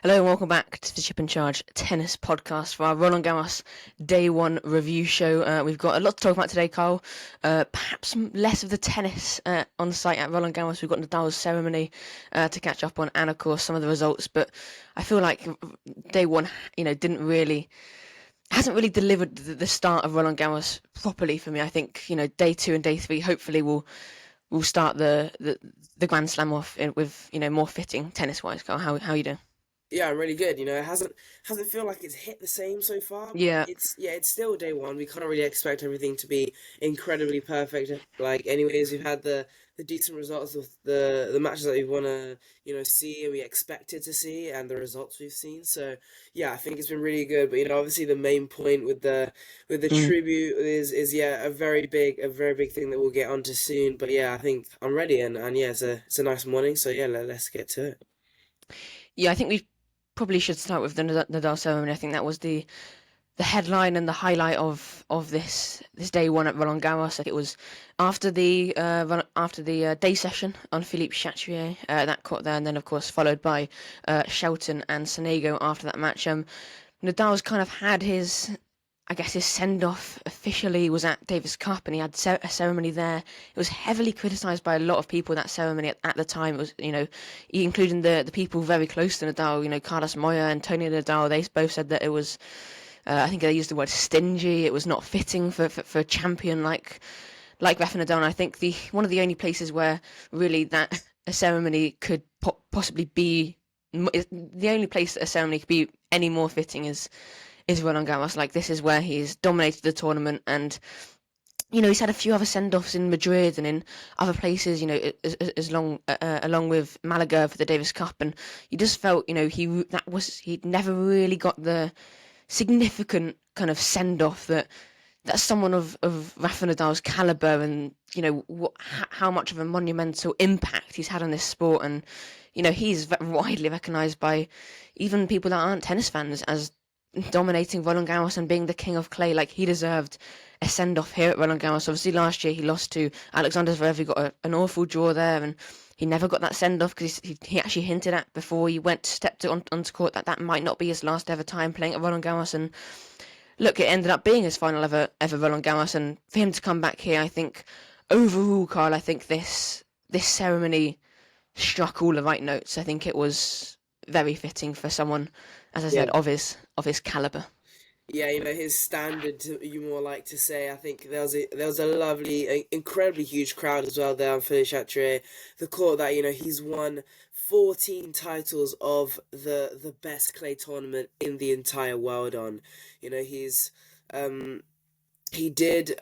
Hello and welcome back to the Chip and Charge Tennis Podcast for our Rolland Garros Day 1 review show. We've got a lot to talk about today, Carl. Perhaps less of the tennis on site at Rolland Garros. We've got Nadal's ceremony to catch up on, and of course some of the results. But I feel like Day 1, hasn't really delivered the start of Rolland Garros properly for me. I think Day 2 and Day 3 hopefully will start the Grand Slam off with more fitting tennis wise. Carl, how are you doing? Yeah, I'm really good. It hasn't feel like it's hit the same so far, but Yeah. it's still day one. We can't really expect everything to be incredibly perfect. Like, anyways, we've had the decent results of the matches that we want to see and we expected to see, and the results we've seen. So yeah, I think it's been really good. But obviously the main point with the tribute is a very big thing that we'll get onto soon. But yeah, I think I'm ready, and yeah, it's a nice morning. So yeah, let's get to it. Yeah, I think we probably should start with the Nadal ceremony. I think that was the headline and the highlight of this day one at Rolland Garros. It was after the day session on Philippe Chatrier, that caught there, and then of course followed by Shelton and Sonego after that match. Nadal's kind of had his send-off officially was at Davis Cup, and he had a ceremony there. It was heavily criticised by a lot of people, that ceremony at the time. It was, including the people very close to Nadal, Carlos Moya and Tony Nadal. They both said that it was, I think they used the word stingy. It was not fitting for a champion like Rafa Nadal. And I think one of the only places where really that a ceremony could possibly be, the only place that a ceremony could be any more fitting is Rolland Garros. Like, this is where he's dominated the tournament, and he's had a few other send-offs in Madrid and in other places, along with Malaga for the Davis Cup, and you just felt he'd never really got the significant kind of send-off that someone of Rafa Nadal's caliber, and how much of a monumental impact he's had on this sport. And he's widely recognised by even people that aren't tennis fans as dominating Rolland Garros and being the king of clay. Like, he deserved a send-off here at Rolland Garros. Obviously last year he lost to Alexander Zverev. He got an awful draw there, and he never got that send-off because he actually hinted at before he stepped onto court that might not be his last ever time playing at Rolland Garros. And look, it ended up being his final ever Rolland Garros, and for him to come back here, I think overall, Carl, I think this ceremony struck all the right notes. I think it was very fitting for someone, as I said, of his caliber. Yeah, his standard, you more like to say. I think there was a lovely, incredibly huge crowd as well there on Philippe Chatrier. The court that, he's won 14 titles of the best clay tournament in the entire world on. He did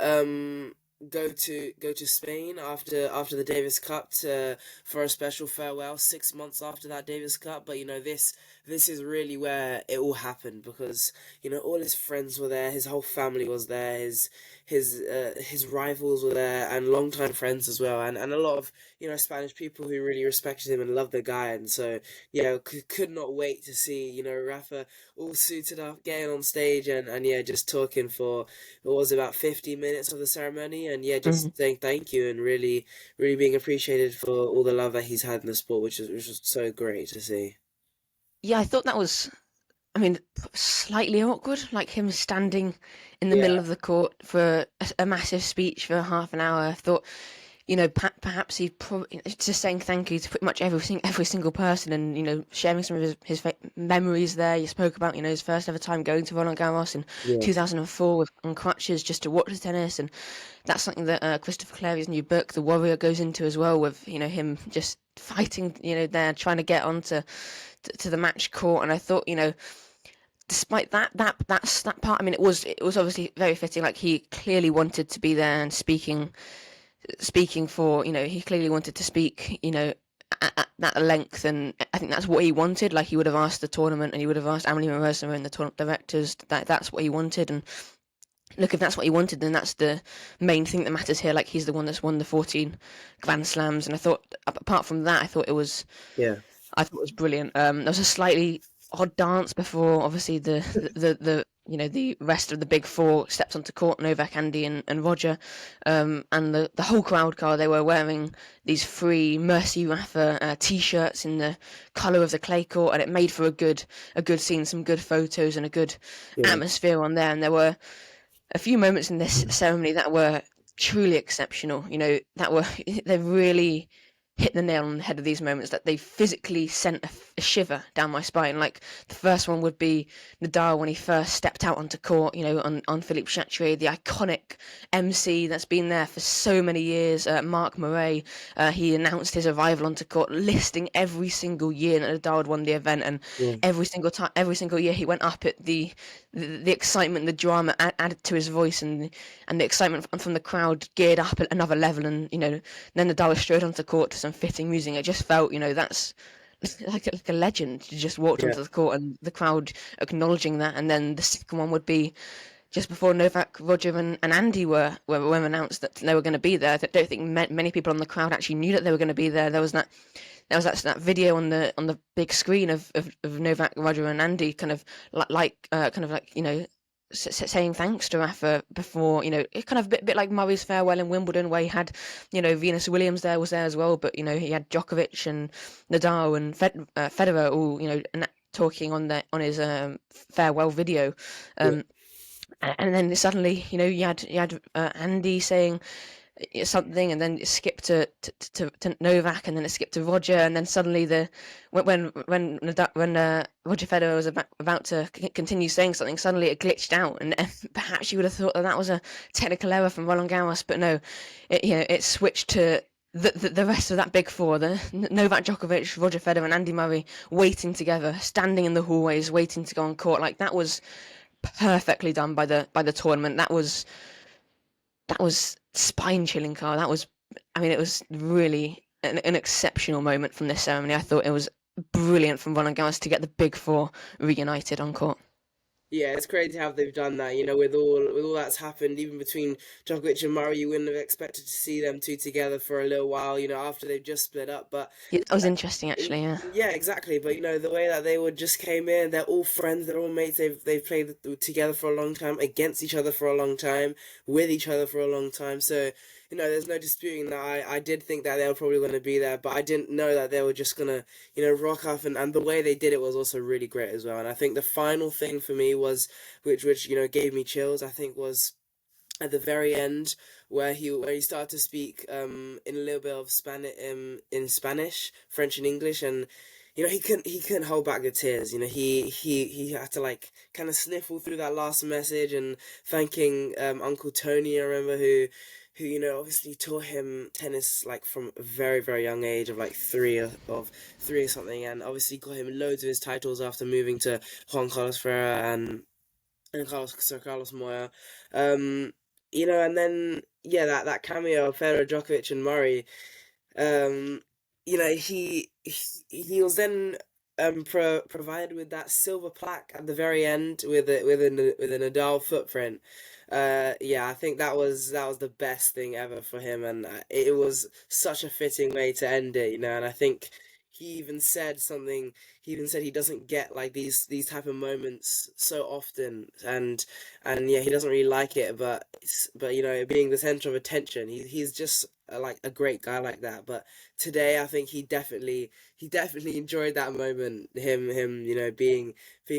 go to Spain after the Davis Cup for a special farewell 6 months after that Davis Cup. But this is really where it all happened, because all his friends were there, his whole family was there, his rivals were there, and longtime friends as well, and a lot of Spanish people who really respected him and loved the guy. And so could not wait to see Rafa all suited up, getting on stage, and just talking for what was about 50 minutes of the ceremony, and just saying thank you and really being appreciated for all the love that he's had in the sport, which was so great to see. Yeah, I thought that was, slightly awkward, like him standing in the middle Yeah. of the court for a massive speech for half an hour. I thought, perhaps he probably just saying thank you to pretty much every single person, and sharing some of his memories there. You spoke about his first ever time going to Roland Garros in Yes. 2004 on crutches just to watch the tennis, and that's something that Christopher Clarey's new book, The Warrior, goes into as well, with him just fighting there, trying to get onto to the match court. And I thought, despite that part, it was obviously very fitting. Like, he clearly wanted to be there and speaking for, he clearly wanted to speak, at that length, and I think that's what he wanted. Like, he would have asked the tournament, and he would have asked Amelie Moroso and the tournament directors that's what he wanted. And look, if that's what he wanted, then that's the main thing that matters here. Like, he's the one that's won the 14 Grand Slams, and I thought, apart from that, I thought it was brilliant. There was a slightly odd dance before, obviously, the the rest of the big four stepped onto court, Novak, Andy, and Roger, and the whole crowd, Carl, they were wearing these free Mercy Rafa t-shirts in the colour of the clay court, and it made for a good scene, some good photos, and a good atmosphere on there. And there were a few moments in this ceremony that were truly exceptional. They really hit the nail on the head of these moments, that they physically sent a shiver down my spine. Like, the first one would be Nadal when he first stepped out onto court, on Philippe Chatrier, the iconic MC that's been there for so many years. Marc Murray, he announced his arrival onto court, listing every single year that Nadal had won the event, and every single year he went up, at the excitement, the drama added to his voice, and the excitement from the crowd geared up at another level. And then Nadal was straight onto court to some fitting music. It just felt, that's like a legend. You just walked onto the court and the crowd acknowledging that. And then the second one would be just before Novak, Roger, and Andy were announced that they were going to be there. I don't think many people on the crowd actually knew that they were going to be there. There was that video on the big screen of Novak, Roger, and Andy kind of like saying thanks to Rafa before, it kind of a bit like Murray's farewell in Wimbledon, where he had, Venus Williams was there as well, but he had Djokovic and Nadal and Federer all talking on his farewell video, and then suddenly you had Andy saying something, and then it skipped to Novak, and then it skipped to Roger, and then suddenly when Roger Federer was about to continue saying something, suddenly it glitched out, and perhaps you would have thought that was a technical error from Rolland Garros, but no, it switched to the rest of that big four, the Novak Djokovic, Roger Federer, and Andy Murray waiting together, standing in the hallways, waiting to go on court. Like, that was perfectly done by the tournament. That was spine-chilling, Carl. It was really an exceptional moment from this ceremony. I thought it was brilliant from Roland Garros to get the big four reunited on court. Yeah, it's crazy how they've done that. With all that's happened, even between Djokovic and Murray, you wouldn't have expected to see them two together for a little while. After they've just split up. But Yeah, that was interesting, actually. Yeah. Yeah, exactly. But the way that they would just came in, they're all friends, they're all mates. They've played together for a long time, against each other for a long time, with each other for a long time. So there's no disputing that. I did think that they were probably going to be there, but I didn't know that they were just going to, rock up. And the way they did it was also really great as well. And I think the final thing for me was, which gave me chills, I think, was at the very end, where he started to speak in a little bit of in Spanish, French, and English, and he couldn't hold back the tears. He had to kind of sniffle through that last message, and thanking Uncle Tony, I remember, who obviously taught him tennis from a very, very young age of three or something, and obviously got him loads of his titles after moving to Juan Carlos Ferrer and Sir Carlos Moya. And then that cameo of Federer, Djokovic, and Murray. He was then provided with that silver plaque at the very end with a Nadal footprint. I think that was the best thing ever for him, and it was such a fitting way to end it, and I think he even said something. He even said he doesn't get these type of moments so often, and he doesn't really like it. But being the center of attention, he's just a great guy like that. But today, I think he definitely enjoyed that moment. Him being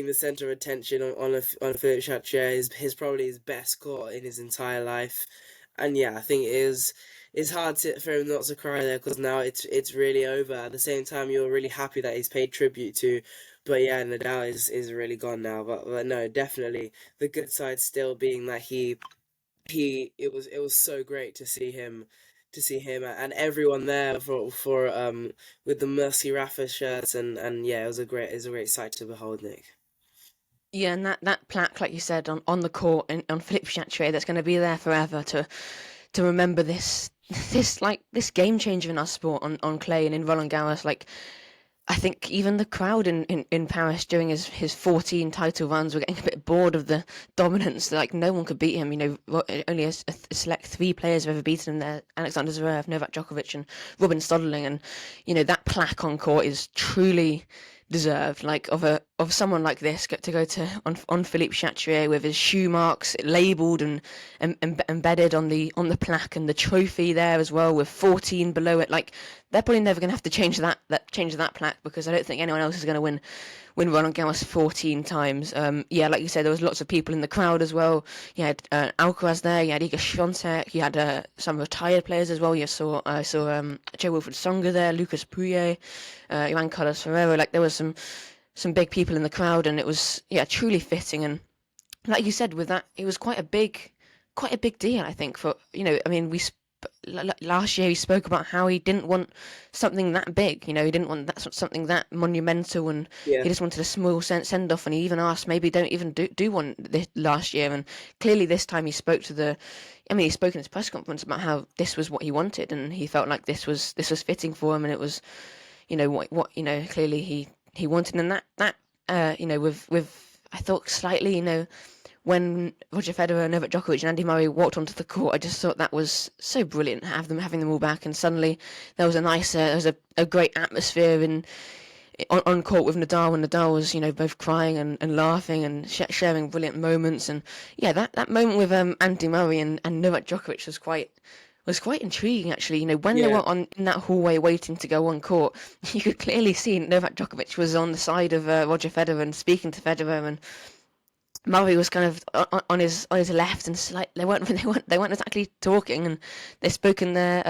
the center of attention on Philippe Chatrier, his probably his best court in his entire life. And I think it's hard for him not to cry there, because now it's really over. At the same time, you're really happy that he's paid tribute to, but Nadal is really gone now. But no, definitely the good side still being that it was so great to see him and everyone there for with the Mercy Rafa shirts, and it was a great sight to behold, Nick. Yeah, and that plaque, like you said, on the court on Philippe Chatrier, that's going to be there forever to remember this game changer in our sport on clay and in Roland Garros. I think even the crowd in Paris during his 14 title runs were getting a bit bored of the dominance. No one could beat him. Only a select 3 players have ever beaten him there: Alexander Zverev, Novak Djokovic, and Robin Soderling. And that plaque on court is truly deserved, of of someone like this to go to on Philippe Chatrier with his shoe marks labelled and embedded on the plaque, and the trophy there as well with 14 below it. Like, they're probably never going to have to change that plaque, because I don't think anyone else is going to win Roland Garros 14 times. Yeah, like you said, there was lots of people in the crowd as well. You had Alcaraz there, you had Iga Świątek, you had some retired players as well. I saw Joe Wilfried Tsonga there, Lucas Pouillet, Juan Carlos Ferrero. Like, there was some big people in the crowd, and it was truly fitting. And like you said, with that, it was quite a big deal, I think. For I mean, last year he spoke about how he didn't want something that big. He didn't want something that monumental, and he just wanted a small send off. And he even asked, maybe don't even do one this last year. And clearly this time he spoke he spoke in his press conference about how this was what he wanted, and he felt like this was fitting for him, and it was what clearly he wanted. And that with I thought slightly when Roger Federer, Novak Djokovic and Andy Murray walked onto the court, I just thought that was so brilliant, having them all back. And suddenly there was a great atmosphere on court with Nadal, and Nadal was both crying and laughing and sharing brilliant moments. And that moment with Andy Murray and Novak Djokovic was quite intriguing, actually. When they were in that hallway waiting to go on court, you could clearly see Novak Djokovic was on the side of Roger Federer and speaking to Federer, and Murray was kind of on his left, and they weren't exactly talking, and they spoke in their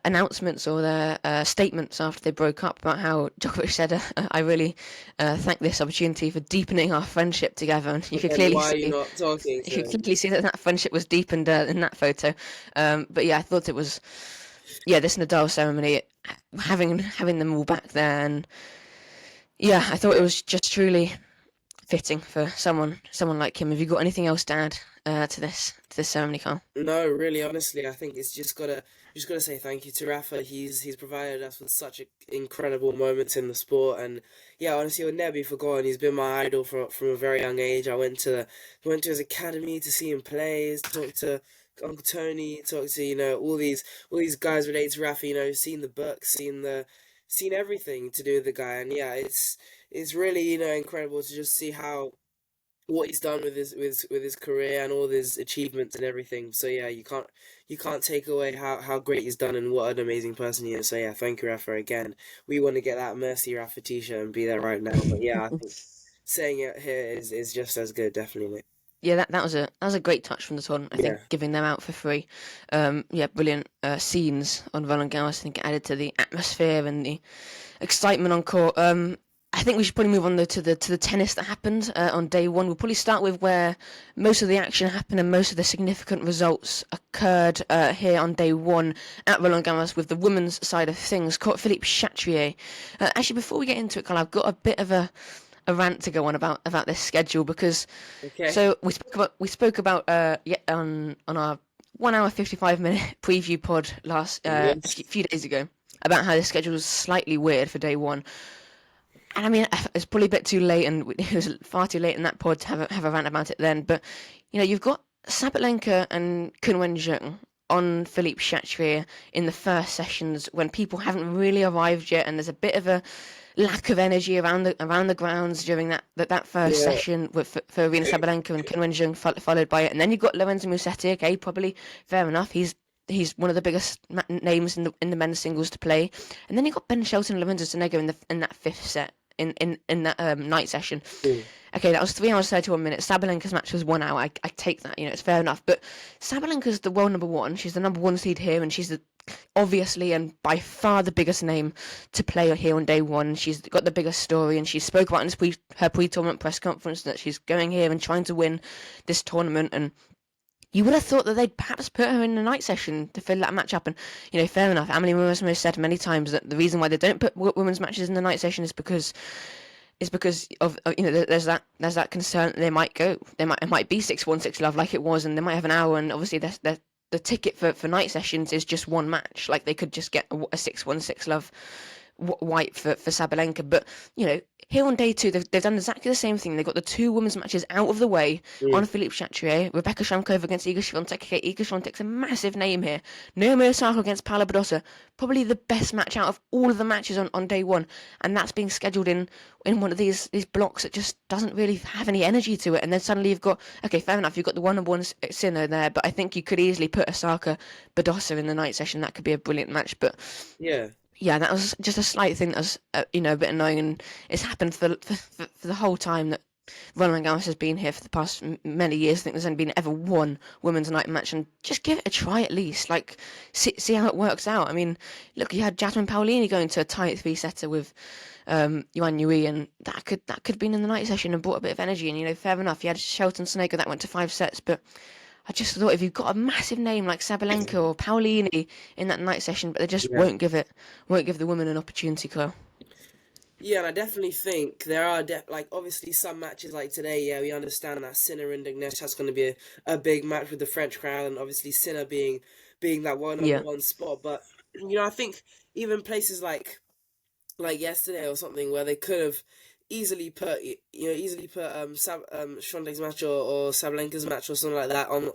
announcements or their statements after they broke up about how Djokovic said, "I really thank this opportunity for deepening our friendship together." And you could clearly see that friendship was deepened in that photo. But I thought it was this Nadal ceremony, having them all back there, and I thought it was just truly fitting for someone like him. Have you got anything else to add to this ceremony, Carl? No, really, honestly, I think it's just gotta say thank you to Rafa. He's provided us with such incredible moments in the sport, and honestly, he'll never be forgotten. He's been my idol from a very young age. I went to his academy to see him play, talk to Uncle Tony, talk to all these guys related to Rafa. Seen the books, seen everything to do with the guy, and it's really incredible to just see what he's done with his career and all his achievements and everything. So you can't take away how great he's done and what an amazing person he is. So thank you, Rafa, again. We want to get that Mercy Rafa t-shirt and be there right now. But I think saying it here is just as good, definitely. Yeah, that was a great touch from the tournament. I think giving them out for free. Brilliant scenes on Rolland Garros. I think it added to the atmosphere and the excitement on court. I think we should probably move on to the tennis that happened on day one. We'll probably start with where most of the action happened and most of the significant results occurred here on day one at Rolland Garros with the women's side of things. Philippe Chatrier. Actually, before we get into it, Carl, I've got a bit of a rant to go on about this schedule, because so we spoke about on our 1 hour 55-minute preview pod a few days ago about how the schedule was slightly weird for day one. And I mean, it's probably a bit too late, and it was far too late in that pod to have a rant about it then. But you've got Sabalenka and Zheng on Philippe Chatrier in the first sessions when people haven't really arrived yet, and there's a bit of a lack of energy around the grounds during that first session for Aryna Sabalenka and Zheng, followed by it. And then you've got Lorenzo Musetti. Okay, probably fair enough. He's one of the biggest names in the men's singles to play. And then you've got Ben Shelton and Lorenzo Sonego in that fifth set. In that night session. Okay, that was 3 hours 31 minutes. Sabalenka's match was 1 hour. I take that, it's fair enough. But Sabalenka's the world number one. She's the number one seed here, and she's obviously and by far the biggest name to play here on day one. She's got the biggest story, and she spoke about in her pre-tournament press conference that she's going here and trying to win this tournament. And you would have thought that they'd perhaps put her in the night session to fill that match up. And, fair enough. Emily Morris has said many times that the reason why they don't put women's matches in the night session is because of there's that concern that they might go. It might be 6-1 6-love like it was, and they might have an hour. And obviously the ticket for night sessions is just one match. Like, they could just get a 6-1 6-love white for Sabalenka. But, here on day 2, they've done exactly the same thing. They've got the 2 women's matches out of the way on Philippe Chatrier. Rebecca Shamkova against Iga Swiatek. Okay, Iga Swiatek's a massive name here. Naomi Osaka against Paula Badosa. Probably the best match out of all of the matches on day 1. And that's being scheduled in one of these blocks that just doesn't really have any energy to it. And then suddenly you've got, okay, fair enough, you've got the 1-1 Sinner there, but I think you could easily put Osaka Badosa in the night session. That could be a brilliant match. But yeah, that was just a slight thing that was, a bit annoying, and it's happened for the whole time that Rolland Garros has been here for the past many years. I think there's only been ever one women's night match, and just give it a try at least. Like, see how it works out. I mean, look, you had Jasmine Paolini going to a tight 3-setter with Yuan, and that could have been in the night session and brought a bit of energy. And fair enough, you had Shelton Sonego that went to 5 sets, but I just thought if you've got a massive name like Sabalenka or Paolini in that night session, but they just won't give the women an opportunity, Chloe. Yeah, and I definitely think there are obviously some matches like today. Yeah, we understand that Sinner and Dignesh, that's going to be a big match with the French crowd, and obviously Sinner being that one spot. But I think even places like yesterday or something where they could have easily put Swiatek's match or Sabalenka's match or something like that on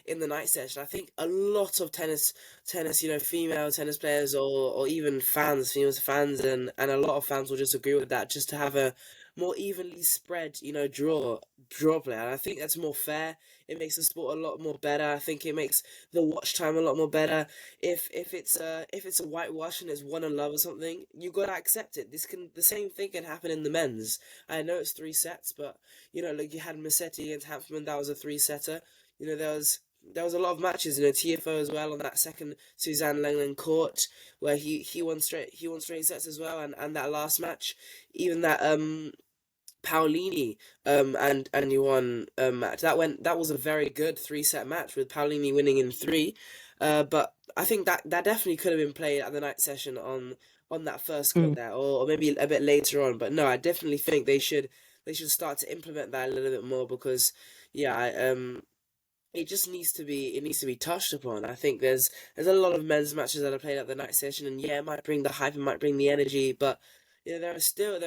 in the night session. I think a lot of tennis, female tennis players or even female fans and a lot of fans will just agree with that, just to have a more evenly spread, draw play. And I think that's more fair. It makes the sport a lot more better. I think it makes the watch time a lot more better. If it's a whitewash and it's 1-love or something, you gotta accept it. The same thing can happen in the men's. I know it's 3 sets, but like you had Mussetti against Hanfmann, that was a 3-setter. There was a lot of matches, TFO as well on that second Suzanne Lenglen court where he won straight sets as well, and that last match, even that Paolini and Yuan match, that was a very good 3-set match with Paolini winning in 3, but I think that definitely could have been played at the night session on that first court there, or maybe a bit later on. But no, I definitely think they should start to implement that a little bit more, because it just needs to be touched upon. I think there's a lot of men's matches that are played at the night session, and it might bring the hype, it might bring the energy, but there are still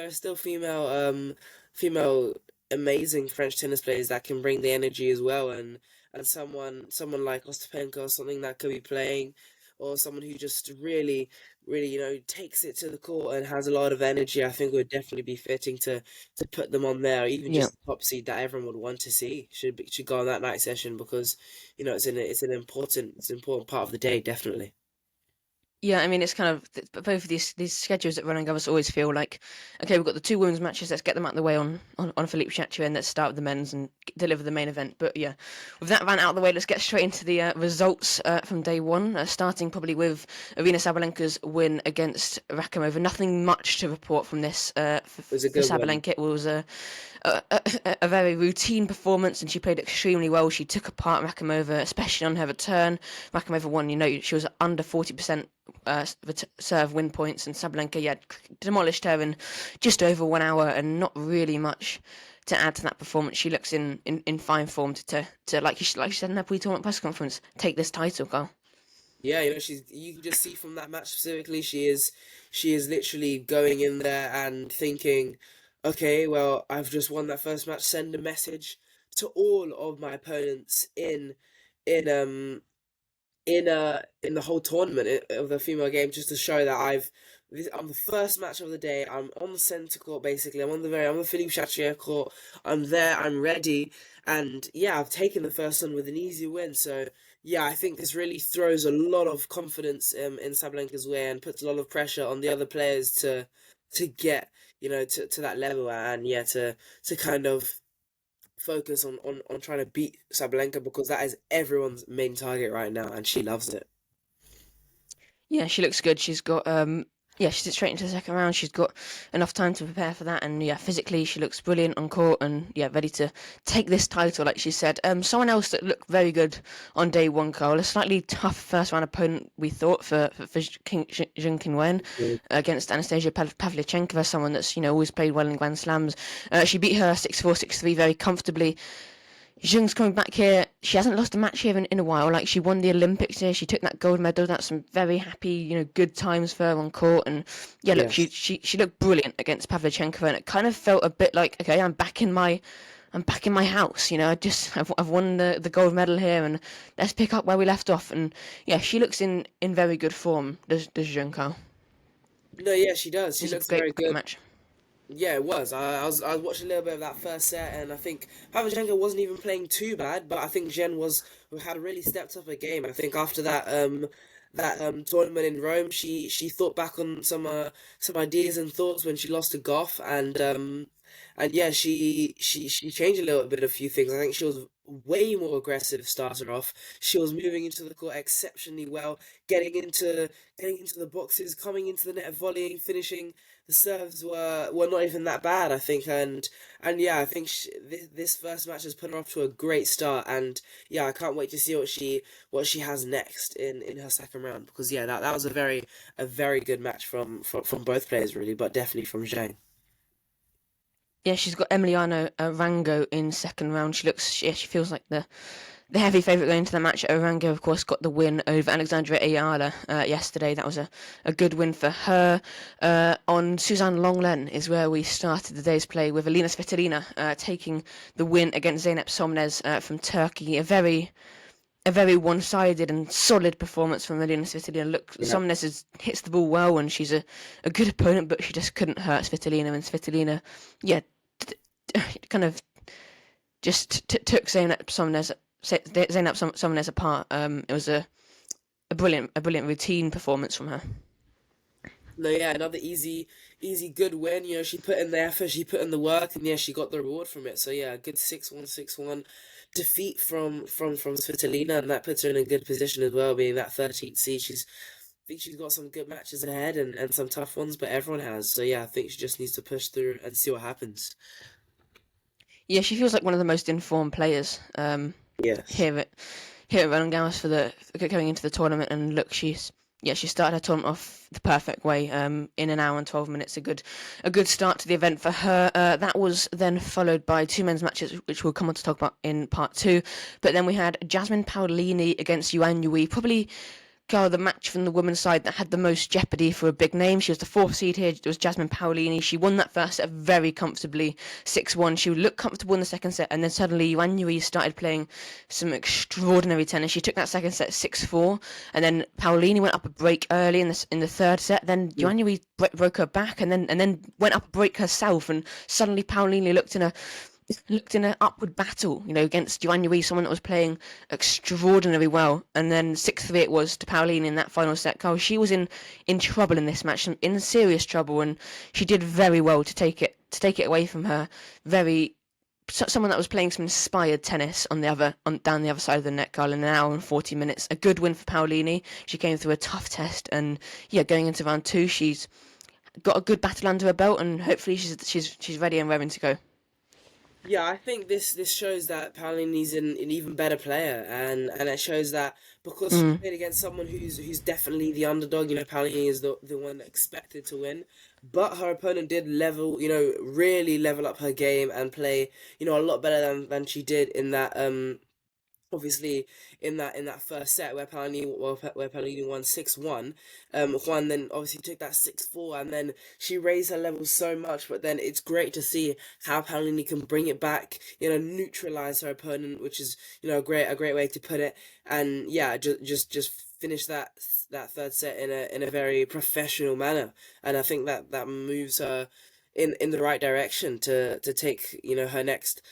female amazing French tennis players that can bring the energy as well, and someone like Ostapenko or something that could be playing, or someone who just really takes it to the court and has a lot of energy. I think would definitely be fitting to put them on there, even just the top seed that everyone would want to see should go on that night session, because it's an important part of the day, definitely. Yeah, I mean, it's kind of both of these schedules at Rolland Garros always feel like, okay, we've got the 2 women's matches, let's get them out of the way on Philippe Chatrier, and let's start with the men's and deliver the main event. But yeah, with that rant out of the way, let's get straight into the results from day 1, starting probably with Aryna Sabalenka's win against Rakhimova. Nothing much to report from this for Sabalenka. It was a very routine performance, and she played extremely well. She took apart Rakhimova, especially on her return. Rakhimova won, she was under 40% serve win points, and Sabalenka demolished her in just over 1 hour, and not really much to add to that performance. She looks in fine form to like she said in her pre-tournament press conference, take this title, Carl. Yeah, you can just see from that match specifically, she is literally going in there and thinking, okay, well, I've just won that first match, send a message to all of my opponents in the whole tournament of the female game, just to show that I'm the first match of the day. I'm on the centre court, basically. I'm on the Philippe Chatrier court. I'm there. I'm ready, and I've taken the first one with an easy win. So I think this really throws a lot of confidence in Sabalenka's way, and puts a lot of pressure on the other players to get to that level, and to kind of focus on trying to beat Sabalenka, because that is everyone's main target right now, and she loves it. Yeah, she looks good. She's got she's straight into the second round. She's got enough time to prepare for that, and physically she looks brilliant on court, and ready to take this title, like she said. Someone else that looked very good on day 1, Carl, a slightly tough first round opponent we thought for Zheng Wen against Anastasia Pavlyuchenkova, someone that's always played well in Grand Slams. She beat her 6-4, 6-3 very comfortably. Zheng's coming back here. She hasn't lost a match here in a while. Like, she won the Olympics here. She took that gold medal. That's some very happy, good times for her on court. And yeah, look, Yes. she looked brilliant against Pavlyuchenkova, and it kind of felt a bit like, okay, I'm back in my house. I've won the gold medal here, and let's pick up where we left off. And yeah, she looks in very good form. Does Zheng? No, yeah, she does. It She was a looks great very great good. match. Yeah, it was. I was watching a little bit of that first set, and I think Pavlyuchenko wasn't even playing too bad, but I think Jen had really stepped up her game. I think after that tournament in Rome, she thought back on some ideas and thoughts when she lost to Goff, and yeah, she changed a little bit of a few things. I think she was way more aggressive started off. She was moving into the court exceptionally well, getting into the boxes, coming into the net, volleying, finishing. The serves were not even that bad, I think, and yeah, I think this first match has put her off to a great start, and yeah, I can't wait to see what she has next in her second round, because yeah, that was a very good match from both players really, but definitely from Zhang. Yeah, she's got Emiliano Rango in second round. She feels like the heavy favourite going into the match. Orango, of course, got the win over Alexandra Ayala yesterday. That was a good win for her. On Suzanne Lenglen is where we started the day's play, with Alina Svitolina taking the win against Zeynep Somnes from Turkey. A very one-sided and solid performance from Alina Svitolina. Look, Yeah. Somnes hits the ball well, and she's a good opponent, but she just couldn't hurt Svitolina. And Svitolina, yeah, kind of just took Zeynep Somnes apart. It was a brilliant routine performance from her. No, yeah, another easy good win. She put in the effort, she put in the work, and yeah, she got the reward from it. So yeah, a good 6-1, 6-1 defeat from Svitolina, and that puts her in a good position as well, being that 13th seed. I think she's got some good matches ahead and some tough ones, but everyone has. So yeah, I think she just needs to push through and see what happens. Yeah, she feels like one of the most informed players Yes. here at Rolland Garros for going into the tournament. And look, she started her tournament off the perfect way. In an hour and 12 minutes, a good start to the event for her. That was then followed by two men's matches, which we'll come on to talk about in part two. But then we had Jasmine Paolini against Yuan, probably the match from the women's side that had the most jeopardy for a big name. She was the fourth seed here. It was Jasmine Paolini. She won that first set very comfortably, 6-1. She looked comfortable in the second set, and then suddenly Yuan started playing some extraordinary tennis. She took that second set 6-4, and then Paolini went up a break early in the third set. Then Yuan broke her back, and then went up a break herself, and suddenly Paolini looked in an upward battle, against Giovanni, someone that was playing extraordinarily well. And then 6-3 it was to Paolini in that final set. Carl, she was in trouble in this match, in serious trouble, and she did very well to take it away from her. Someone that was playing some inspired tennis down the other side of the net, Carl, in an hour and 40 minutes. A good win for Paolini. She came through a tough test, and yeah, going into round two, she's got a good battle under her belt, and hopefully she's ready and raring to go. Yeah, I think this shows that Paolini's an even better player, and it shows that because she played against someone who's definitely the underdog. Paolini is the one expected to win, but her opponent did really level up her game and play, a lot better than she did in that obviously in that first set where Paolini won 6-1. Juan then obviously took that 6-4, and then she raised her level so much. But then it's great to see how Paolini can bring it back, neutralize her opponent, which is a great way to put it. And yeah, just finish that third set in a very professional manner, and I think that moves her in the right direction to take her next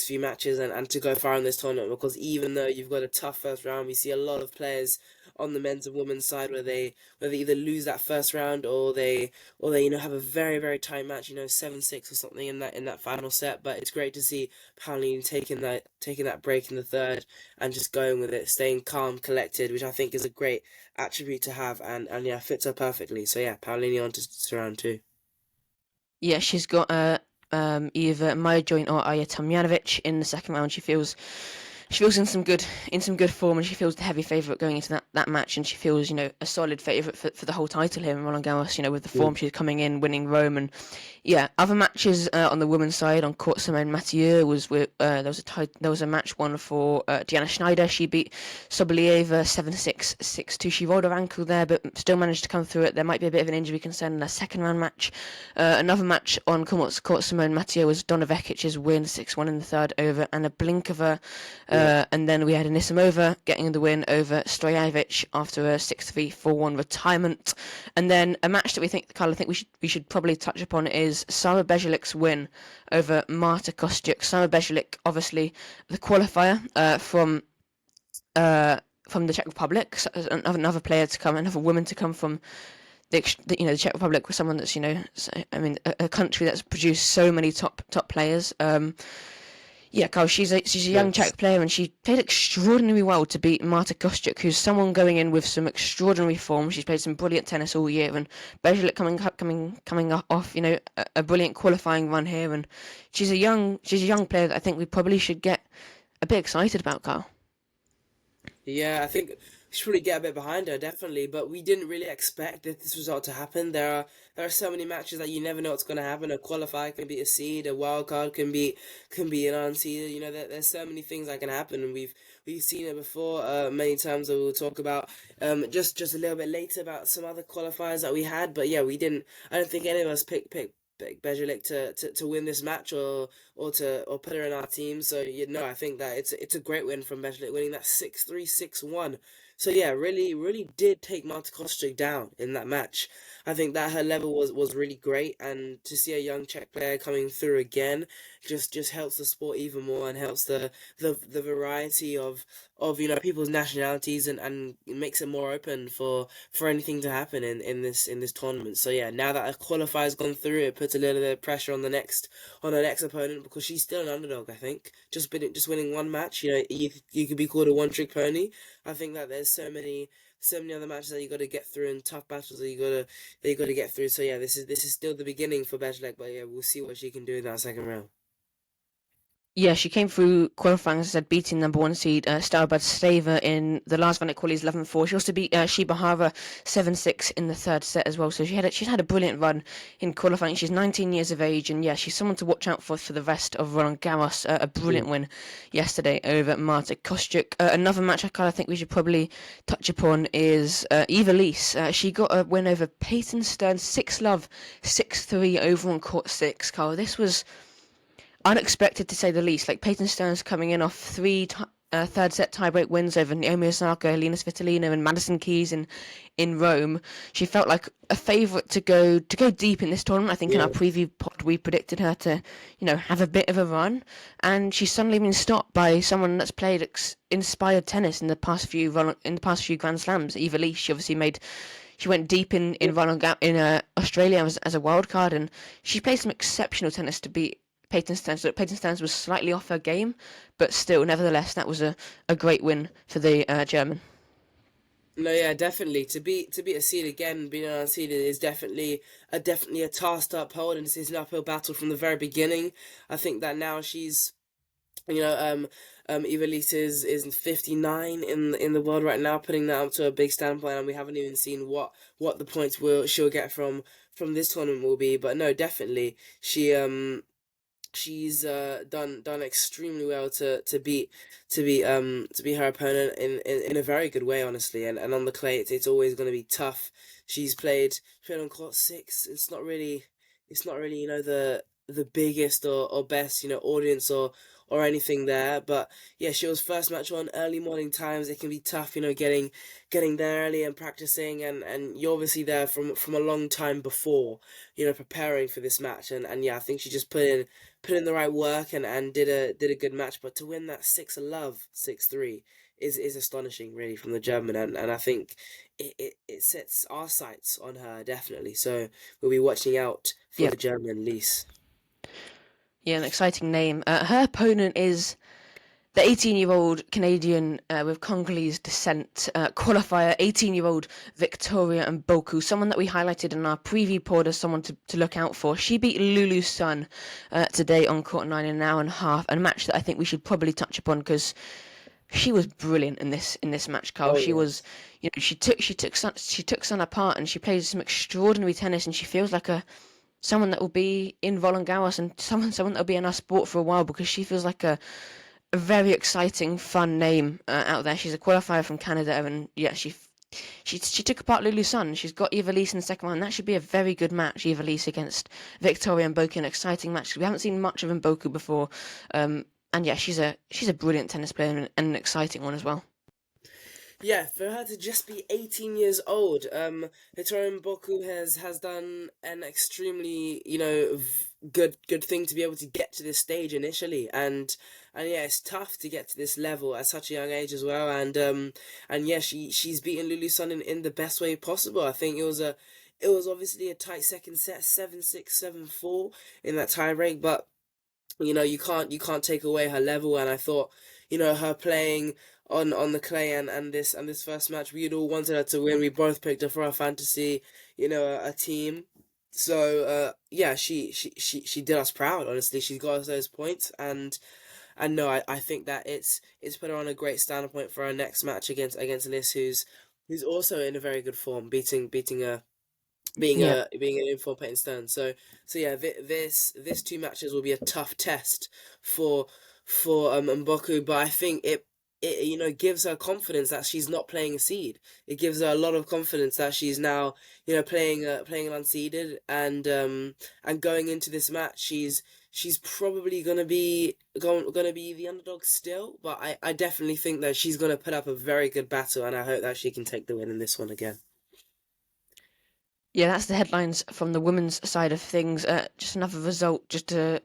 few matches and to go far in this tournament. Because even though you've got a tough first round, we see a lot of players on the men's and women's side where they either lose that first round or they have a very very tight match, 7-6 or something in that final set. But it's great to see Paolini taking that break in the third and just going with it, staying calm, collected, which I think is a great attribute to have, and yeah, fits her perfectly. So yeah, Paolini on to round two. Yeah, she's got either Maya Joint or Aya Tomljanovic in the second round. She feels in some good form, and she feels the heavy favourite going into that match, and she feels, a solid favourite for the whole title here in Roland Garros, with the form she's coming in, winning Rome. And other matches on the women's side, on court, Simone Mathieu there was a match won for Diana Schneider. She beat Soboleeva 7-6, 6-2. She rolled her ankle there, but still managed to come through it. There might be a bit of an injury concern in her second round match. Another match on court, Simone Mathieu was Donna Vekic's win 6-1 in the third over Anna Blinkova. And then we had Anisimova getting the win over Stojaevic after a 6-3, 4-1 retirement. And then a match that we think, Carl, I think we should probably touch upon is Sara Bezelik's win over Marta Kostyuk. Sara Bezelik, obviously the qualifier from the Czech Republic, so another player to come, another woman to come from the Czech Republic, with someone that's a country that's produced so many top players. Carl, she's a young Czech player, and she played extraordinarily well to beat Marta Kostyuk, who's someone going in with some extraordinary form. She's played some brilliant tennis all year, and Bezelik coming off a brilliant qualifying run here, and she's a young player that I think we probably should get a bit excited about, Carl. Yeah, I think we should probably get a bit behind her, definitely. But we didn't really expect this result to happen. There are so many matches that you never know what's going to happen. A qualifier can be a seed, a wild card can be an unseeded. There's so many things that can happen, and we've seen it before many times. That we'll talk about just a little bit later about some other qualifiers that we had. But yeah, we didn't. I don't think any of us picked Bezelik to win this match or put her in our team. So I think that it's a great win from Bezelik, winning that 6-3, 6-1. So yeah, really did take Marta Kostyuk down in that match. I think that her level was really great, and to see a young Czech player coming through again just helps the sport even more, and helps the variety of people's nationalities, and makes it more open for anything to happen in this tournament. So yeah, now that a qualifier's gone through, it puts a little bit of pressure on the next opponent, because she's still an underdog. I think just winning one match, you could be called a one-trick pony. I think that there's so many other matches that you got to get through, and tough battles that you got to get through. So yeah, this is still the beginning for Bezelik, but yeah, we'll see what she can do in that second round. Yeah, she came through qualifying, as I said, beating number one seed Stara Steva in the last round at qualies 11-4. She also beat Shiba Hara 7-6 in the third set as well. So she's had a brilliant run in qualifying. She's 19 years of age, and yeah, she's someone to watch out for the rest of Roland Garros. A brilliant win yesterday over Marta Kostyuk. Another match I think we should probably touch upon is Eva Lees. She got a win over Peyton Stearns 6-love, 6-3 over on court 6. Carl, this was unexpected to say the least. Like, Peyton Stearns coming in off three third set tiebreak wins over Naomi Osaka, Elina Svitolina, and Madison Keys in Rome. She felt like a favourite to go deep in this tournament. I think in our preview pod we predicted her to have a bit of a run, and she's suddenly been stopped by someone that's played inspired tennis in the past few Grand Slams. Eva Lees, she went deep in Australia as a wild card, and she played some exceptional tennis to beat Peyton Stearns. So Peyton Stearns was slightly off her game, but still, nevertheless, that was a great win for the German. No, yeah, definitely. To beat a seed again, being unseeded is definitely a task to uphold, and it's an uphill battle from the very beginning. I think that now she's, Eva Lees is 59 in the world right now, putting that up to a big standpoint, and we haven't even seen what the points she'll get from this tournament will be. But no, definitely she's done extremely well to beat her opponent in a very good way, honestly, and on the clay it's always going to be tough. She's played on court 6. It's not really the biggest or best audience or anything there, but yeah, she was first match on early morning times. It can be tough, getting there early and practicing, and you're obviously there from a long time before, preparing for this match, and yeah, I think she just put in the right work and did a good match. But to win that 6-love, 6-3 is astonishing, really, from the German, and I think it sets our sights on her, definitely. So we'll be watching out for the German Lees. Yeah, an exciting name. Her opponent is the 18-year-old Canadian with Congolese descent, qualifier, 18-year-old Victoria Mboku, someone that we highlighted in our preview pod as someone to look out for. She beat Lulu Sun today on court 9 in an hour and a half, a match that I think we should probably touch upon because she was brilliant in this match, Carl. Oh She yes. was, she took Sun apart, and she played some extraordinary tennis, and she feels like someone that will be in Rolland Garros, and someone that will be in our sport for a while, because she feels like a very exciting, fun name out there. She's a qualifier from Canada, and yeah, she took apart Lulu Sun. She's got Eva Lise in the second round. That should be a very good match. Eva Lise against Victoria Mboku, an exciting match. We haven't seen much of Mboku before, and yeah, she's a brilliant tennis player, and an exciting one as well. Yeah, for her to just be 18 years old, Victoria Mboku has done an extremely, good thing to be able to get to this stage initially, and yeah, it's tough to get to this level at such a young age as well, and yeah, she's beaten Lulu Sun in the best way possible. I think it was obviously a tight second set, 7-6, 7-4 in that tie break, but you can't take away her level, and I thought, her playing on the clay and this first match, we'd all wanted her to win. We both picked her for our fantasy, a team. So yeah, she did us proud. Honestly, she got us those points, and no, I think that it's put her on a great standpoint for our next match against Liz, who's also in a very good form, beating a being Yeah. being an informed Peyton Stern. So yeah, this two matches will be a tough test for Mboku, but I think it gives her confidence that she's not playing a seed. It gives her a lot of confidence that she's now playing an unseeded, and going into this match, she's probably gonna be the underdog still, but I definitely think that she's gonna put up a very good battle, and I hope that she can take the win in this one again. Yeah, that's the headlines from the women's side of things. Just another result, just to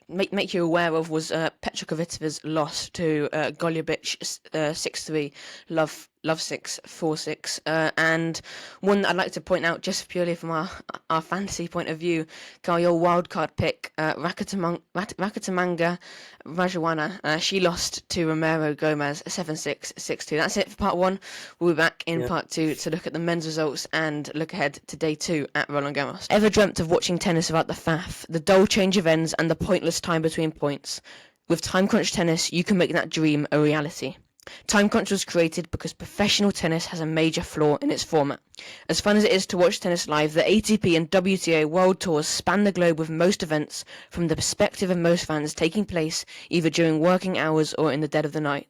make you aware of, was Petra Kvitova's loss to Golubich 6-3, love 6, 4-6, and one that I'd like to point out just purely from our fantasy point of view, Carl, your wildcard pick, Rakatamanga Rajawana, she lost to Romero Gomez 7-6, 6-2. That's it for part one. We'll be back in part two to look at the men's results and look ahead to day two at Rolland Garros. Ever dreamt of watching tennis without the faff, the dull change of ends, and the pointless time between points? With Time Crunch Tennis, you can make that dream a reality. Time Crunch was created because professional tennis has a major flaw in its format. As fun as it is to watch tennis live, the ATP and WTA World Tours span the globe, with most events, from the perspective of most fans, taking place either during working hours or in the dead of the night.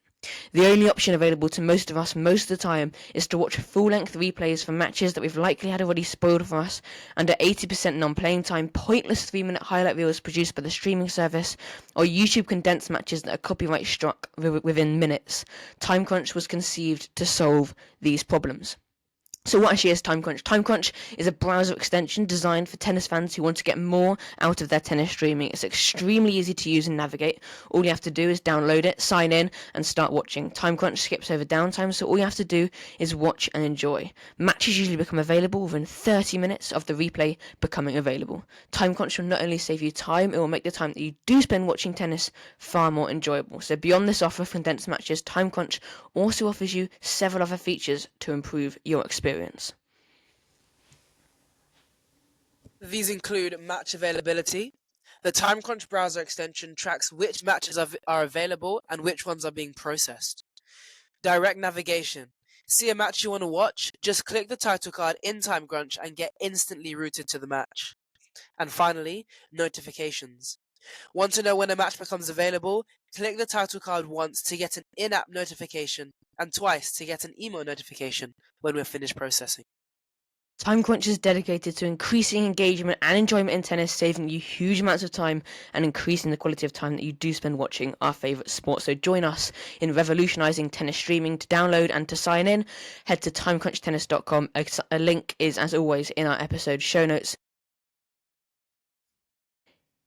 The only option available to most of us most of the time is to watch full-length replays for matches that we've likely had already spoiled for us, under 80% non-playing time, pointless 3-minute highlight reels produced by the streaming service, or YouTube condensed matches that are copyright struck within minutes. Time Crunch was conceived to solve these problems. So what actually is Time Crunch? Time Crunch is a browser extension designed for tennis fans who want to get more out of their tennis streaming. It's extremely easy to use and navigate. All you have to do is download it, sign in, and start watching. Time Crunch skips over downtime, so all you have to do is watch and enjoy. Matches usually become available within 30 minutes of the replay becoming available. Time Crunch will not only save you time, it will make the time that you do spend watching tennis far more enjoyable. So beyond this offer of condensed matches, Time Crunch also offers you several other features to improve your experience. These include match availability. The Time Crunch browser extension tracks which matches are available and which ones are being processed. Direct navigation. See a match you want to watch? Just click the title card in Time Crunch and get instantly routed to the match. And finally, notifications. Want to know when a match becomes available? Click the title card once to get an in-app notification, and twice to get an email notification when we're finished processing. Time Crunch is dedicated to increasing engagement and enjoyment in tennis, saving you huge amounts of time and increasing the quality of time that you do spend watching our favourite sport. So join us in revolutionising tennis streaming. To download and to sign in, head to timecrunchtennis.com. A link is, as always, in our episode show notes.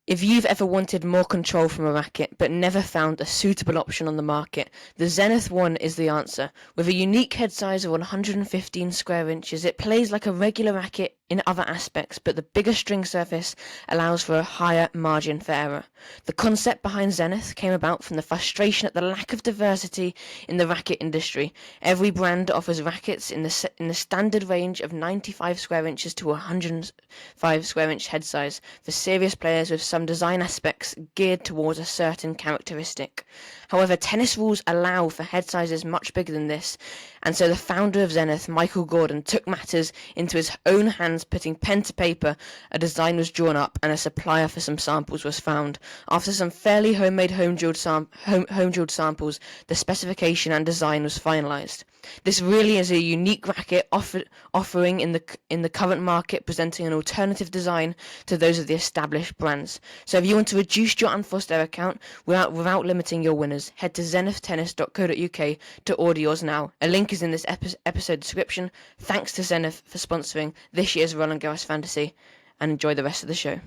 If you've ever wanted more control from a racket but never found a suitable option on the market, the ZENATH 1 is the answer. With a unique head size of 115 square inches, it plays like a regular racket in other aspects, but the bigger string surface allows for a higher margin for error. The concept behind ZENATH came about from the frustration at the lack of diversity in the racket industry. Every brand offers rackets in the standard range of 95 square inches to 105 square inch head size for serious players, with some some design aspects geared towards a certain characteristic. However, tennis rules allow for head sizes much bigger than this, and so the founder of ZENATH, Michael Gordon, took matters into his own hands, putting pen to paper. A design was drawn up and a supplier for some samples was found. After some fairly homemade home-drilled samples, the specification and design was finalised. This really is a unique racket offering in the current market, presenting an alternative design to those of the established brands. So if you want to reduce your unforced error count without limiting your winners, head to zenithtennis.co.uk to order yours now. A link is in this episode description. Thanks to ZENATH for sponsoring this year's Rolland Garros Fantasy, and enjoy the rest of the show.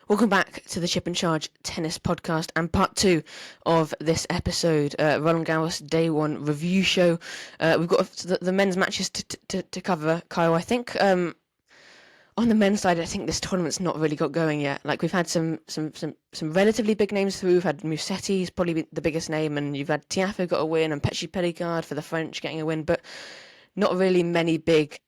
Welcome back to the Chip and Charge Tennis Podcast and part 2 of this episode, Rolland Garros Day 1 review show. We've got the men's matches to cover, Kyle. I think on the men's side, I think this tournament's not really got going yet. Like, we've had some relatively big names through. We've had Mussetti's probably the biggest name, and you've had Tiafoe got a win, and Mpetchi Perricard for the French getting a win, but not really many big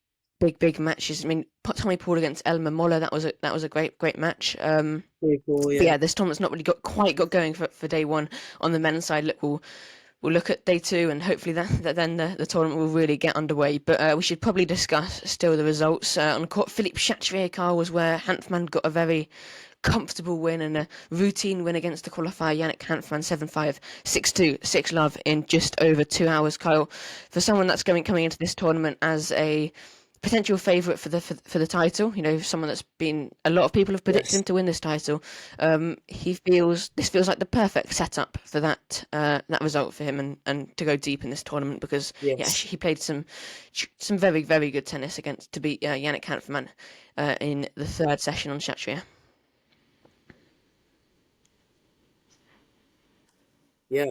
matches. I mean, Tommy Paul against Moller, that was a great match. Pretty cool, yeah. But yeah, this tournament's not really got going for day 1 on the men's side. Look, we'll look at day 2, and hopefully that then the tournament will really get underway. But we should probably discuss still the results on court. Philippe Chatrier, Carl, was where Hanfmann got a very comfortable win and a routine win against the qualifier Yannik Hanfmann 7-5, 6-2, 6-love in just over 2 hours. Kyle, for someone that's coming into this tournament as a potential favourite for the title, you know, someone that's been, a lot of people have predicted him to win this title. This feels like the perfect setup for that result for him and to go deep in this tournament, because he played some very, very good tennis to beat Yannik Hanfmann in the third session on Chatrier. Yeah.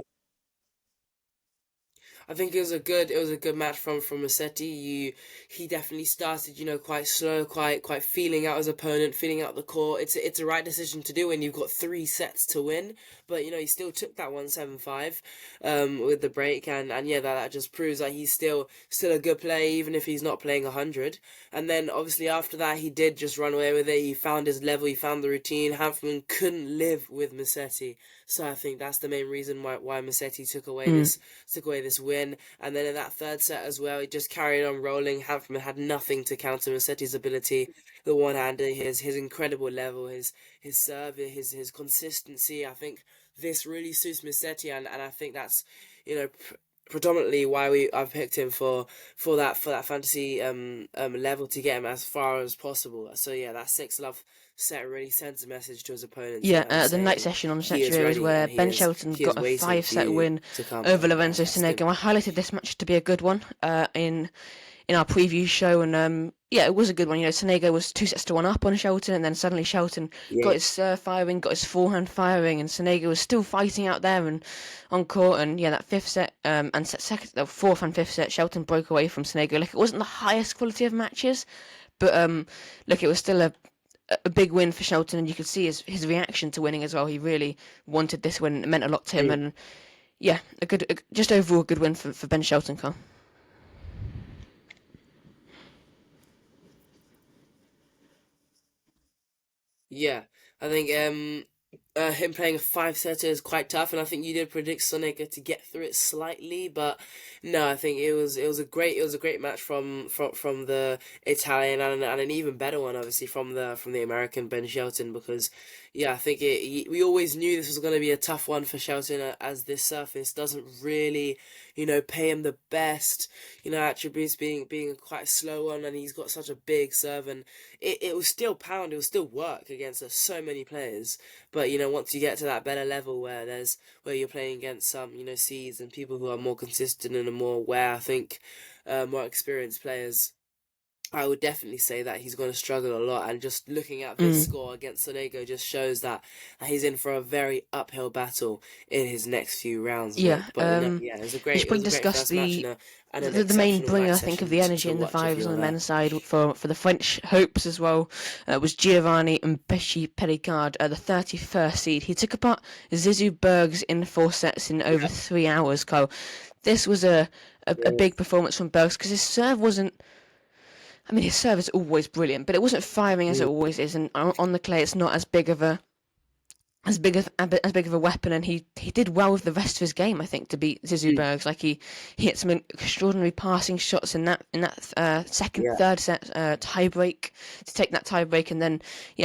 I think it was a good match from Mussetti. He definitely started, quite slow, quite feeling out his opponent, feeling out the court. It's a right decision to do when you've got 3 sets to win. But he still took that 1-7-5 with the break, and yeah, that just proves that he's still a good player, even if he's not playing 100. And then obviously after that, he did just run away with it. He found his level, he found the routine. Hanfmann couldn't live with Mussetti, so I think that's the main reason why Mussetti took away this win. And then in that third set as well, he just carried on rolling. Hanfmann had nothing to counter Mussetti's ability, the one-hander, his incredible level, his serve, his consistency. I think this really suits Mussetti, and I think that's predominantly why I've picked him for that fantasy level, to get him as far as possible. So yeah, that 6-love set really sends a message to his opponents. Yeah, the night session on Chatrier is where Ben Shelton got a 5-set win over Lorenzo Sonego. I highlighted this match to be a good one in our preview show, and it was a good one. Sonego was 2-1 up on Shelton, and then suddenly Shelton got his serve firing, got his forehand firing, and Sonego was still fighting out there and on court. And that 5th set and 4th and 5th set, Shelton broke away from Sonego. Like, it wasn't the highest quality of matches, but it was still a big win for Shelton, and you could see his reaction to winning as well. He really wanted this win; it meant a lot to him, and just overall good win for Ben Shelton, Carl. Yeah, I think him playing a 5-setter is quite tough, and I think you did predict Sonego to get through it slightly, but no, I think it was a great match from the Italian, and an even better one, obviously, from the American Ben Shelton, because I think we always knew this was going to be a tough one for Shelton, as this surface doesn't really pay him the best attributes, being quite a slow one, and he's got such a big serve, and it will still pound, it will still work against so many players. But once you get to that better level where you're playing against some seeds and people who are more consistent and are more aware, I think more experienced players, I would definitely say that he's going to struggle a lot. And just looking at this score against Sonego just shows that he's in for a very uphill battle in his next few rounds. Yeah, it was a great. We should probably discuss the main bringer, I think, of the energy and the vibes on the men's side for the French hopes as well was Giovanni Mpetchi Perricard, the 31st seed. He took apart Zizou Bergs in 4 sets in over 3 hours, Kyle. This was a big performance from Bergs, because his serve wasn't... I mean, his serve is always brilliant, but it wasn't firing as it always is, and on the clay, it's not as big of a weapon, and he did well with the rest of his game. I think to beat Bergs, like he hit some extraordinary passing shots in that third set tie break to take that tie break, and then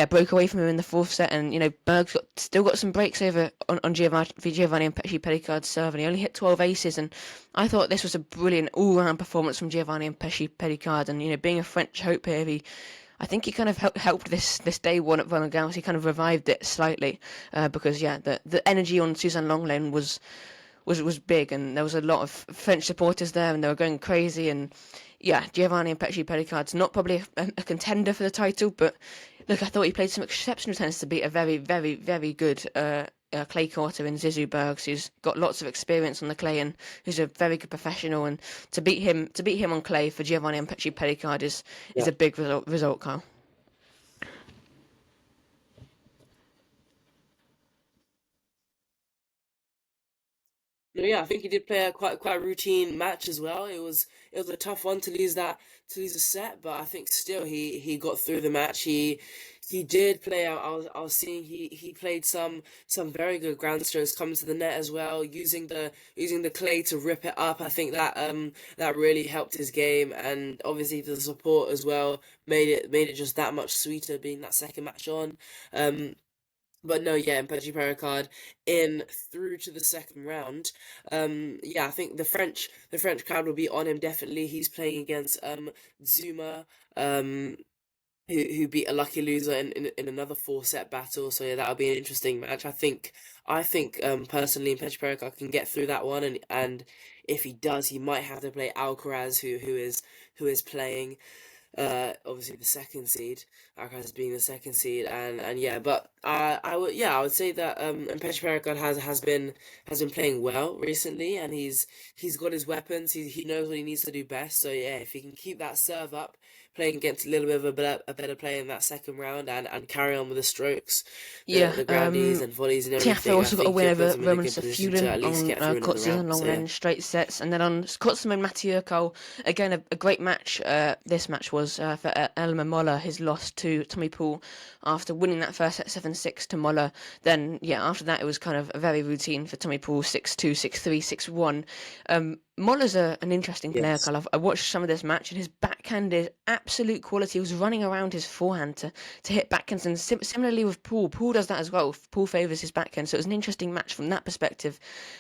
broke away from him in the fourth set. And Bergs still got some breaks over on Giovanni Mpetchi Perricard's serve, and he only hit 12 aces. And I thought this was a brilliant all-round performance from Giovanni Mpetchi Perricard, and being a French hope here, I think he kind of helped this day one at Rolland Garros. He kind of revived it slightly because the energy on Suzanne Lenglen was big, and there was a lot of French supporters there, and they were going crazy. And Giovanni Mpetchi Perricard's not probably a contender for the title, but look, I thought he played some exceptional tennis to beat a very, very, very good clay courter in Bergs, who's got lots of experience on the clay and who's a very good professional. And to beat him on clay for Giovanni Mpetchi Perricard is a big result, Kyle. Yeah, I think he did play a quite a routine match as well. It was a tough one to lose a set, but I think still he got through the match. He did play out. I was seeing he played some very good ground strokes coming to the net as well, using the clay to rip it up. I think that really helped his game, and obviously the support as well made it just that much sweeter being that second match on. But no, Mpetchi Perricard in through to the second round. I think the French crowd will be on him definitely. He's playing against Zuma, who beat a lucky loser in another 4-set battle. So that'll be an interesting match. I think personally, Mpetchi Perricard can get through that one, and if he does, he might have to play Alcaraz, who is playing. Obviously the second seed, Alcaraz being the second seed, but I would say that Mpetchi Perricard has been playing well recently, and he's got his weapons. He knows what he needs to do best. So if he can keep that serve up, playing against a little bit of a better player in that second round, and carry on with the strokes, the groundies and volleys and everything. Tiafoe also got a win over Roman Safulin on court Suzanne Lenglen straight sets, and then on court Mathieu Cole, again a great match. This match was for Elmer Moller, his loss to Tommy Paul after winning that first set 7-6 to Moller. Then after that it was kind of a very routine for Tommy Paul, 6-2, 6-3, 6-1. Moller's an interesting player, Carl. I watched some of this match, and his backhand is absolute quality. He was running around his forehand to hit backhands, and similarly with Paul. Paul does that as well. Paul favours his backhand, so it was an interesting match from that perspective.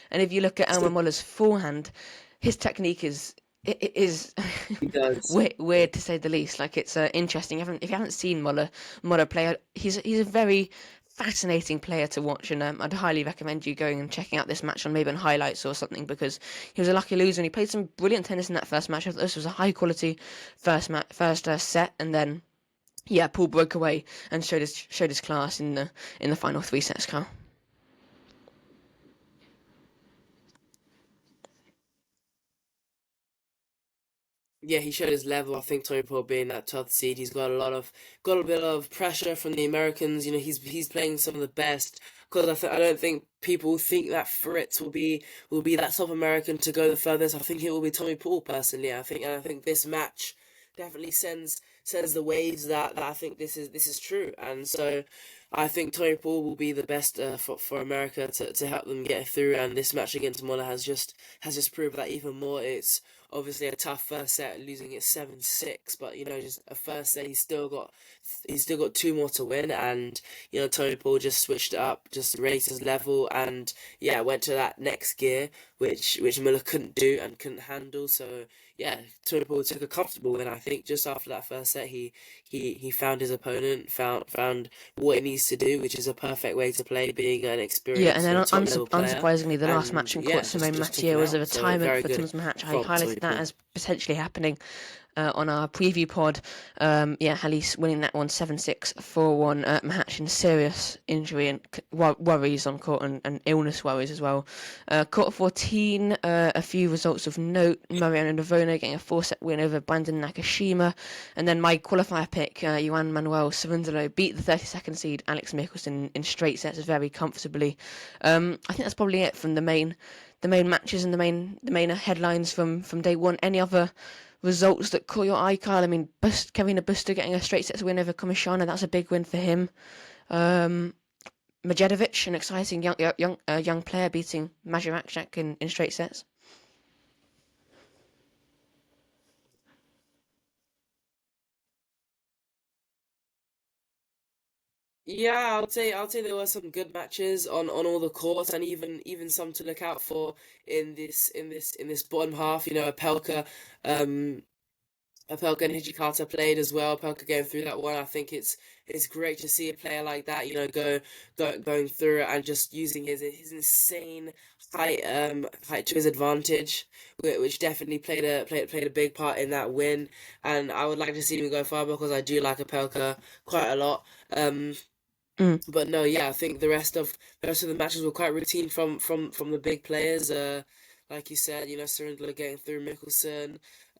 And if you look at Elmer Moller's forehand, his technique is weird to say the least. Like, it's interesting. If you haven't seen Moller play, he's a very fascinating player to watch, and I'd highly recommend you going and checking out this match on maybe on highlights or something, because he was a lucky loser and he played some brilliant tennis in that first match. I thought this was a high quality first set, and then Paul broke away and showed his class in the final 3 sets, Carl. Yeah, he showed his level. I think Tommy Paul being that 12th seed, he's got a bit of pressure from the Americans. He's playing some of the best. Because I don't think people think that Fritz will be that South American to go the furthest. I think it will be Tommy Paul personally. I think this match definitely sends the waves that I think this is true. And so I think Tommy Paul will be the best for America to help them get through. And this match against Moller has just proved that even more. It's obviously a tough first set, losing it 7-6, but just a first set. He's still got 2 more to win, and Tony Paul just switched it up, just raised his level, and went to that next gear, which Moller couldn't do and couldn't handle. So Tony Paul took a comfortable win. I think just after that first set, he found his opponent, found what he needs to do, which is a perfect way to play, being an experienced and then unsurprisingly, the last match in court Simone Mathieu was a retirement for Tim's match. I highlighted that as potentially happening on our preview pod. Halys winning that one 7-6, 4-1. Mahatchin serious injury and worries on court, and illness worries as well. Court 14, a few results of note. Mariano Navona getting a 4-set win over Brandon Nakashima, and then my qualifier pick, Juan Manuel Cerundolo, beat the 32nd seed Alex Michelsen in straight sets very comfortably. I think that's probably it from the main matches and the main headlines from day one. Any other results that caught your eye, Kyle? I mean, Karina Buster getting a straight sets win over Komishana, that's a big win for him. Medjedovic, an exciting young player, beating Majerakczak in straight sets. Yeah, I'll say there were some good matches on all the courts, and even some to look out for in this bottom half. Apelka and Hijikata played as well. Apelka going through that one. I think it's great to see a player like that, going through it and just using his insane height to his advantage, which definitely played a big part in that win. And I would like to see him go far because I do like Apelka quite a lot. But no, yeah, I think the rest of the matches were quite routine from the big players. Like you said, Surrendler getting through Mikkelsen.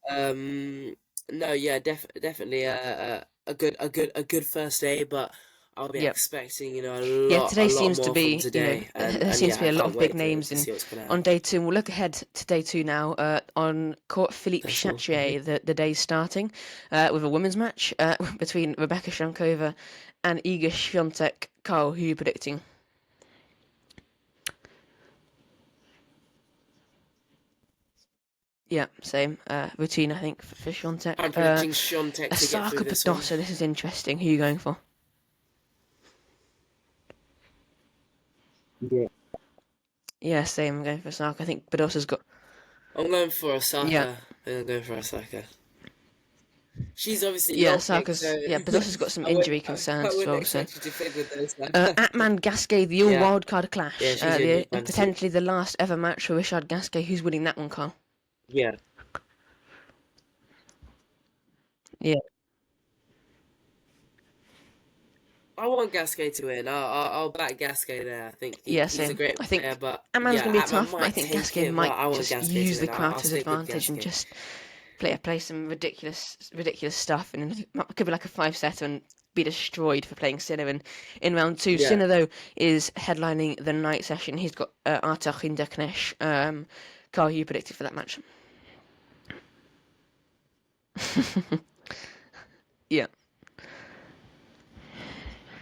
Um, no, yeah, definitely a good first day, but I'll be Yep. expecting Yeah, a today lot seems to more from be, today, there and seems yeah, to be I a lot can't of big wait to names to see what's gonna on happen. day two. And we'll look ahead to day two now. On court, Philippe That's all. Chatrier, the day's starting with a women's match between Rebecca Shankova and Iga Świątek. Carl, who are you predicting? Yeah, same. Routine, I think, for Świątek. I'm predicting Świątek to get Osaka through this one. Badosa, this is interesting. Who are you going for? Yeah. Yeah, same. I'm going for Osaka. I think Badosa's got. I'm going for Yeah, Osaka. I think I'm going for Osaka. She's obviously yeah, your pick, so Osaka's. Yeah, Badosa's got some I wouldn't injury I concerns as wouldn't well. So expect you to pick with those. Atman Gasquet, the all Yeah, wildcard yeah, clash. she's your new fantasy. Potentially the last ever match for Richard Gasquet. Who's winning that one, Carl? Yeah. Yeah, I want Gasquet to win. I'll back Gasquet there. I think yeah, he's a same. great I player, think but Atman's yeah, going to be Atman tough, but I might think take Gasquet him. But might I want just Gasquet to use the win. I'll crowd to his stick with advantage and Gasquet. just play some ridiculous stuff, and it could be like a 5-setter and be destroyed for playing Sinner in round two. Yeah. Sinner though is headlining the night session. He's got Artur Hinderknecht. Carl, who you predicted for that match? Yeah.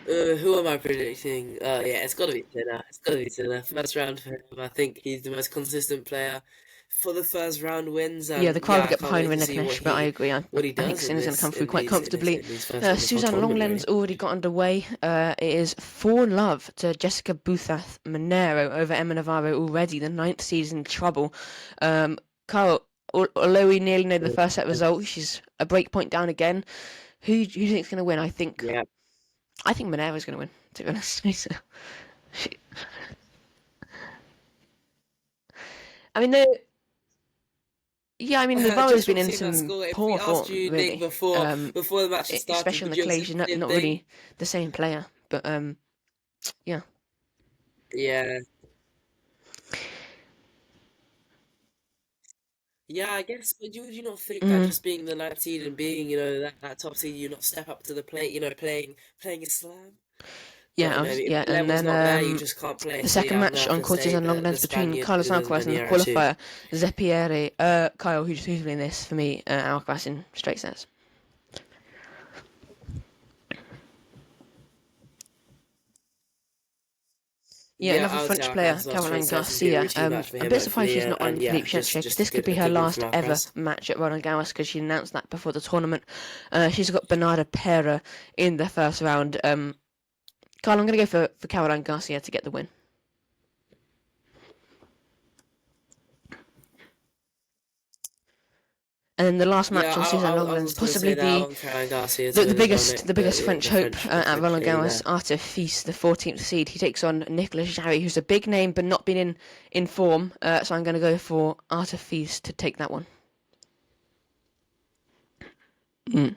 Who am I predicting? Yeah, it's got to be Sinner. It's got to be Sinner. First round for him. I think he's the most consistent player for the first round wins, Yeah, the and crowd yeah, will I get can't behind wait to see Rinderknecht, but I agree. I what he think does in Sinner's going to this come through in quite these in these comfortably. in these first rounds before Suzanne tournament, Longland's really. already got underway. It is 4-love to Jessica Buthath Monero over Emma Navarro already, the 9th season trouble. Carl, although we nearly know the first set result, she's a break point down again. Who do you think is going to win? Yeah. I think Monero's going to win, to be honest. She, I mean, Navarro's Just been from in seeing that some score, if we poor asked form, you, Nick, really. before the match had started, Especially on would the you have clay, said she's the same not thing? really the same player. But yeah. Yeah. Yeah, I guess, but would you not think that Mm, just being the 9th seed and being, that top seed, you not step up to the plate, playing a slam? But, if the and level's then not there, you just can't play. the So, second yeah, I'm gonna match have on to say Cortez and the Longlands between Spaniard, Carlos the Alcaraz and the Monero too. qualifier Zepiere. Kyle, who's winning this for me? Alcaraz in straight sets. Yeah, Yeah, another I would say French player, Alcaraz lost straight Caroline sets. It's gonna be a Garcia. routine match for A him, bit surprised hopefully. she's not on And yeah, Philippe Chatrier because just this a could good be a her good win from last ever Alcaraz. match at Rolland Garros because she announced that before the tournament. She's got Bernarda Pera in the first round. Carl, I'm going to go for Caroline Garcia to get the win. And then the last Yeah, match on Suzanne I was Longlands, also gonna possibly say that I want Caroline Garcia to the win as well, Nick. biggest French The hope French at Roland lady Garros, there. Arthur Fils, the 14th seed. He takes on Nicolas Jarry, who's a big name but not been in form. So I'm going to go for Arthur Fils to take that one. Mm.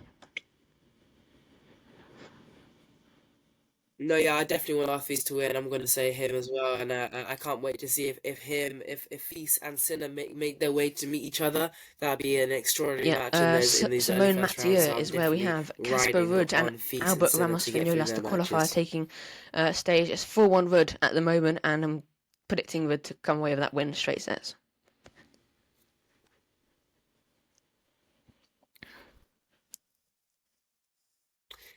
No, yeah, I definitely want Arthur to win. I'm going to say him as well, and I can't wait to see if Feast and Sinner make their way to meet each other. That'd be an extraordinary Yeah, match in these early Simone first rounds. Mathieu So I'm is where we definitely have Casper riding Ruud and on Feast and Albert Sinner Ramos to get through Vinolas, their the qualifier, matches. taking stage. It's 4-1 Ruud at the moment, and I'm predicting Ruud to come away with that win straight sets.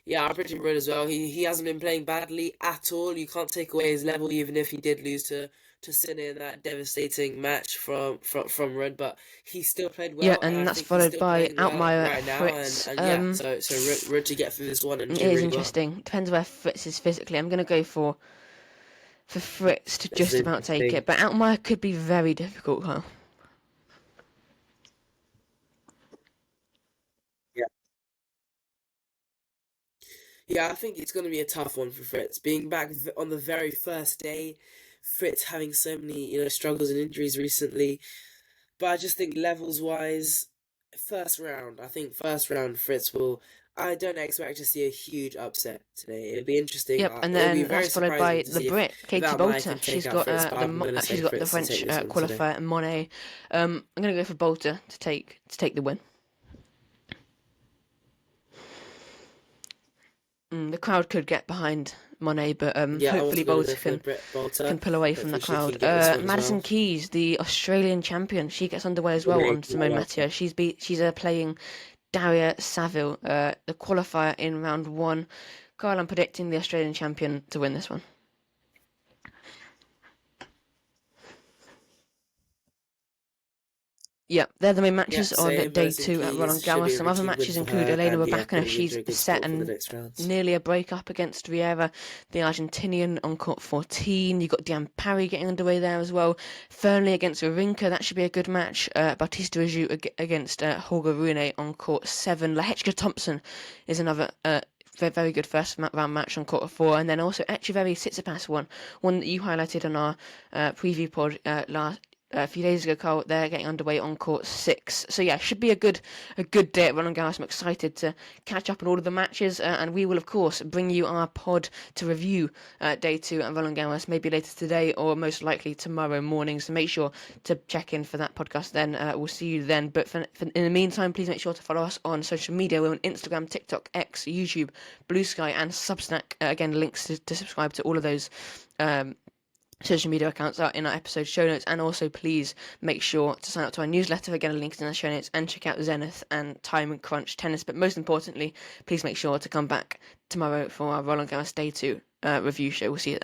Yeah, I'm pretty worried as well. He hasn't been playing badly at all. You can't take away his level, even if he did lose to Sinner in that devastating match from Rudd. But he still played Yeah, well, and I and that's think he's followed still by playing well Altmaier right now. Fritz. And yeah, so Rudd to get through this one and It do is really well. interesting. Depends where Fritz is physically. I'm going to go for Fritz to This is just about take interesting. it, but Altmaier could be very difficult, Kyle. Yeah, yeah, I think it's going to be a tough one for Fritz. Being back on the very first day, Fritz having so many struggles and injuries recently. But I just think levels wise, first round. I think first round Fritz will. I don't expect to see a huge upset today. It'll be interesting. Yep, and It'll be then very that's followed surprising by to the see Brit, if Katie Altmaier Bolter. can take out Fritz. But I'm going to say She's got the Fritz to take French this one today. qualifier Monet. I'm gonna go for Bolter to take the win. The crowd could get behind Monet, but Yeah, I was hopefully going to Bolter go for Brit Bolter. can pull away from the Hopefully she crowd. can get this one as Madison well. Keys, the Australian champion, she gets underway as well Yeah, on Simone Mathieu. She's playing Daria Saville, the qualifier in round one. Kyle, I'm predicting the Australian champion to win this one. Yeah, they're the main yeah, matches on same. day Madison two at Keys Rolland should Garros. be a Some other routine win matches for include her, Elena and yeah, Rybakina. putting her She's into a good set spot for the and next rounds. nearly a break up against Riera, the Argentinian on court 14. You've got Diane Parry getting underway there as well. Fernley against Wawrinka, that should be a good match. Bautista Agut against Holger Rune on court 7. Lehechka Thompson is another very good first round match on court 4. And then also Echeverry Tsitsipas one that you highlighted on our preview pod a few days ago, Carl. They're getting underway on court 6. So yeah, should be a good day at Roland Garros. I'm excited to catch up on all of the matches, and we will of course bring you our pod to review day 2 at Roland Garros, maybe later today or most likely tomorrow morning. So make sure to check in for that podcast. Then we'll see you then. But in the meantime, please make sure to follow us on social media. We're on Instagram, TikTok, X, YouTube, Blue Sky, and Substack. Again, links to subscribe to all of those. Social media accounts are in our episode show notes, and also please make sure to sign up to our newsletter. Again, links in the show notes, and check out Zenith and Time and Crunch Tennis. But most importantly, please make sure to come back tomorrow for our Roland Garros Day 2 review show. We'll see you then.